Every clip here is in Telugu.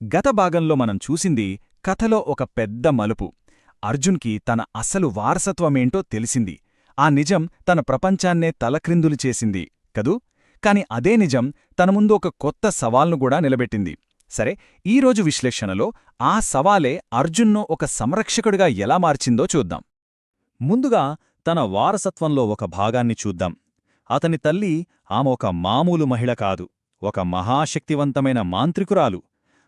గత భాగంలో మనం చూసింది కథలో ఒక పెద్ద మలుపు. అర్జున్కి తన అసలు వారసత్వమేంటో తెలిసింది. ఆ నిజం తన ప్రపంచాన్నే తలక్రిందులు చేసింది కదూ. కాని అదే నిజం తన ముందు ఒక కొత్త సవాల్ను కూడా నిలబెట్టింది. సరే, ఈరోజు విశ్లేషణలో ఆ సవాలే అర్జున్ను ఒక సంరక్షకుడిగా ఎలా మార్చిందో చూద్దాం. ముందుగా తన వారసత్వంలో ఒక భాగాన్ని చూద్దాం. అతని తల్లి ఆమె ఒక మామూలు మహిళ కాదు, ఒక మహాశక్తివంతమైన మాంత్రికురాలు.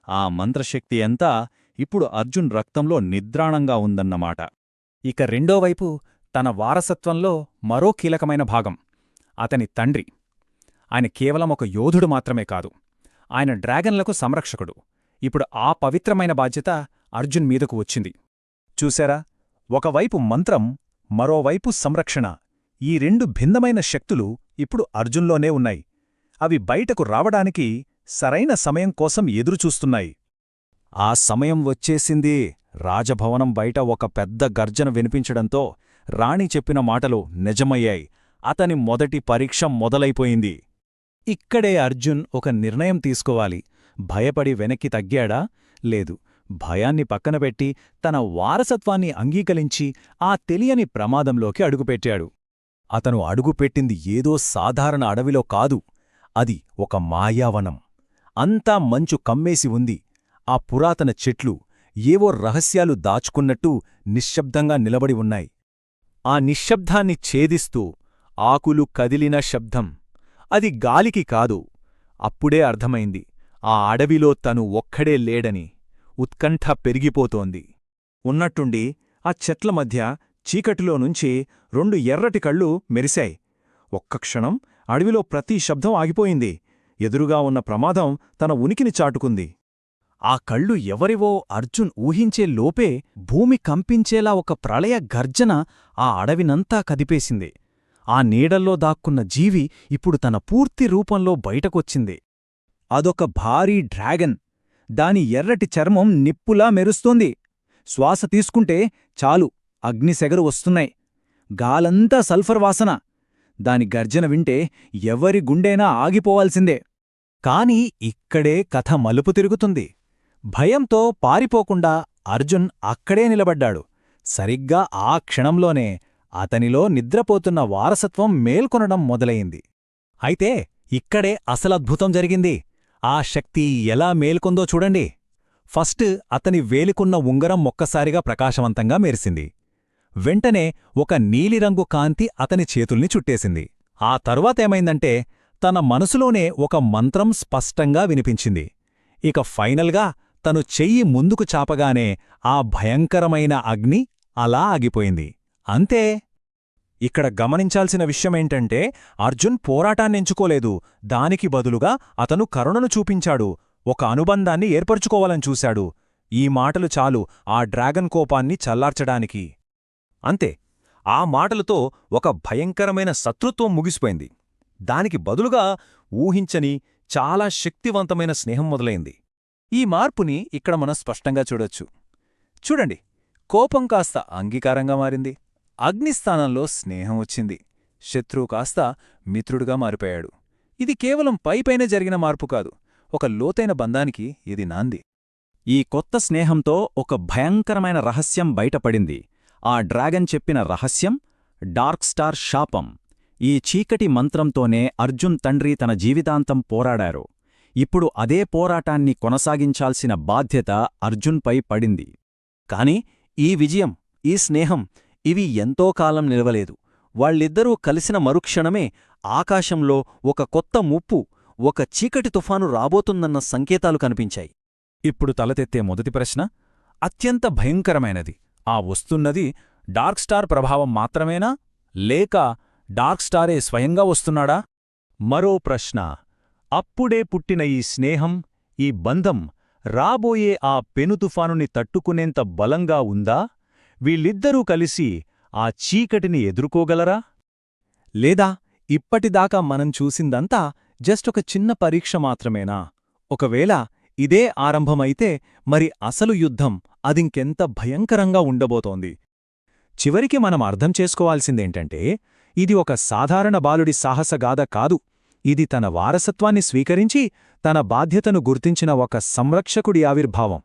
ఆ మంత్రశక్తి అంతా ఇప్పుడు అర్జున్ రక్తంలో నిద్రాణంగా ఉందన్నమాట. ఇక రెండోవైపు తన వారసత్వంలో మరో కీలకమైన భాగం అతని తండ్రి. ఆయన కేవలం ఒక యోధుడు మాత్రమే కాదు, ఆయన డ్రాగన్లకు సంరక్షకుడు. ఇప్పుడు ఆ పవిత్రమైన బాధ్యత అర్జున్ మీదకు వచ్చింది. చూశారా, ఒకవైపు మంత్రం, మరోవైపు సంరక్షణ. ఈ రెండు భిన్నమైన శక్తులు ఇప్పుడు అర్జున్లోనే ఉన్నాయి. అవి బయటకు రావడానికి సరైన సమయం కోసం ఎదురుచూస్తున్నాయి. ఆ సమయం వచ్చేసింది. రాజభవనం బయట ఒక పెద్ద గర్జన వినిపించడంతో రాణి చెప్పిన మాటలు నిజమయ్యాయి. అతని మొదటి పరీక్ష మొదలైపోయింది. ఇక్కడే అర్జున్ ఒక నిర్ణయం తీసుకోవాలి. భయపడి వెనక్కి తగ్గాడా? లేదు. భయాన్ని పక్కనపెట్టి తన వారసత్వాన్ని అంగీకరించి ఆ తెలియని ప్రమాదంలోకి అడుగుపెట్టాడు. అతను అడుగుపెట్టింది ఏదో సాధారణ అడవిలో కాదు, అది ఒక మాయావనం. అంతా మంచు కమ్మేసి ఉంది. ఆ పురాతన చెట్లు ఏవో రహస్యాలు దాచుకున్నట్టు నిశ్శబ్దంగా నిలబడి ఉన్నాయి. ఆ నిశ్శబ్దాన్ని ఛేదిస్తూ ఆకులు కదిలిన శబ్దం. అది గాలికి కాదు. అప్పుడే అర్థమైంది, ఆ అడవిలో తను ఒక్కడే లేడని. ఉత్కంఠ పెరిగిపోతోంది. ఉన్నట్టుండి ఆ చెట్ల మధ్య చీకటిలోనుంచి రెండు ఎర్రటి కళ్ళు మెరిశాయి. ఒక్క క్షణం అడవిలో ప్రతి శబ్దం ఆగిపోయింది. ఎదురుగా ఉన్న ప్రమాదం తన ఉనికిని చాటుకుంది. ఆ కళ్ళు ఎవరివో అర్జున్ ఊహించే లోపే భూమి కంపించేలా ఒక ప్రళయ గర్జన ఆ అడవినంతా కదిపేసింది. ఆ నీడల్లో దాక్కున్న జీవి ఇప్పుడు తన పూర్తి రూపంలో బయటకొచ్చింది. అదొక భారీ డ్రాగన్. దాని ఎర్రటి చర్మం నిప్పులా మెరుస్తోంది. శ్వాస తీసుకుంటే చాలు అగ్నిసెగరు వస్తున్నాయి. గాలంతా సల్ఫర్ వాసన. దాని గర్జన వింటే ఎవరి గుండెనా ఆగిపోవాల్సిందే. కాని ఇక్కడే కథ మలుపు తిరుగుతుంది. భయంతో పారిపోకుండా అర్జున్ అక్కడే నిలబడ్డాడు. సరిగ్గా ఆ క్షణంలోనే అతనిలో నిద్రపోతున్న వారసత్వం మేల్కొనడం మొదలయింది. అయితే ఇక్కడే అసలద్భుతం జరిగింది. ఆ శక్తి ఎలా మేల్కొందో చూడండి. ఫస్ట్ అతని వేలికున్న ఉంగరం ఒక్కసారిగా ప్రకాశవంతంగా మెరిసింది. వెంటనే ఒక నీలిరంగు కాంతి అతని చేతుల్ని చుట్టేసింది. ఆ తరువాతేమైందంటే తన మనసులోనే ఒక మంత్రం స్పష్టంగా వినిపించింది. ఇక ఫైనల్గా తను చెయ్యి ముందుకు చాపగానే ఆ భయంకరమైన అగ్ని అలా ఆగిపోయింది. అంతే. ఇక్కడ గమనించాల్సిన విషయమేంటంటే అర్జున్ పోరాటాన్నెంచుకోలేదు. దానికి బదులుగా అతను కరుణను చూపించాడు. ఒక అనుబంధాన్ని ఏర్పరుచుకోవాలని చూశాడు. ఈ మాటలు చాలు ఆ డ్రాగన్ కోపాన్ని చల్లార్చడానికి. అంతే. ఆ మాటలతో ఒక భయంకరమైన శత్రుత్వం ముగిసిపోయింది. దానికి బదులుగా ఊహించని చాలా శక్తివంతమైన స్నేహం మొదలైంది. ఈ మార్పుని ఇక్కడ మనం స్పష్టంగా చూడొచ్చు. చూడండి, కోపం కాస్త అంగీకారంగా మారింది. అగ్నిస్థానంలో స్నేహం వచ్చింది. శత్రువు కాస్త మిత్రుడుగా మారిపోయాడు. ఇది కేవలం పైపైనే జరిగిన మార్పు కాదు, ఒక లోతైన బంధానికి ఇది నాంది. ఈ కొత్త స్నేహంతో ఒక భయంకరమైన రహస్యం బయటపడింది. ఆ డ్రాగన్ చెప్పిన రహస్యం డార్క్ స్టార్ శాపం. ఈ చీకటి మంత్రంతోనే అర్జున్ తండ్రి తన జీవితాంతం పోరాడారు. ఇప్పుడు అదే పోరాటాన్ని కొనసాగించాల్సిన బాధ్యత అర్జున్పై పడింది. కాని ఈ విజయం, ఈ స్నేహం, ఇవి ఎంతో కాలం నిలవలేదు. వాళ్ళిద్దరూ కలిసిన మరుక్షణమే ఆకాశంలో ఒక కొత్త ముప్పు, ఒక చీకటి తుఫాను రాబోతుందన్న సంకేతాలు కనిపించాయి. ఇప్పుడు తలతెత్తే మొదటి ప్రశ్న అత్యంత భయంకరమైనది. ఆ వస్తున్నది డార్క్ స్టార్ ప్రభావం మాత్రమేనా, లేక డార్క్ స్టారే స్వయంగా వస్తున్నాడా? మరో ప్రశ్న, అప్పుడే పుట్టిన ఈ స్నేహం, ఈ బంధం రాబోయే ఆ పెనుతుఫానుని తట్టుకునేంత బలంగా ఉందా? వీళ్ళిద్దరూ కలిసి ఆ చీకటిని ఎదుర్కోగలరా? లేదా ఇప్పటిదాకా మనం చూసిందంతా జస్ట్ ఒక చిన్న పరీక్ష మాత్రమేనా? ఒకవేళ ఇదే ఆరంభమైతే మరి అసలు యుద్ధం అదింకెంత భయంకరంగా ఉండబోతోంది? చివరికి మనం అర్థం చేసుకోవాల్సిందేంటంటే ఇది ఒక సాధారణ బాలుడి సాహసగాథ కాదు. ఇది తన వారసత్వాన్ని స్వీకరించి తన బాధ్యతను గుర్తించిన ఒక సంరక్షకుడి ఆవిర్భావం.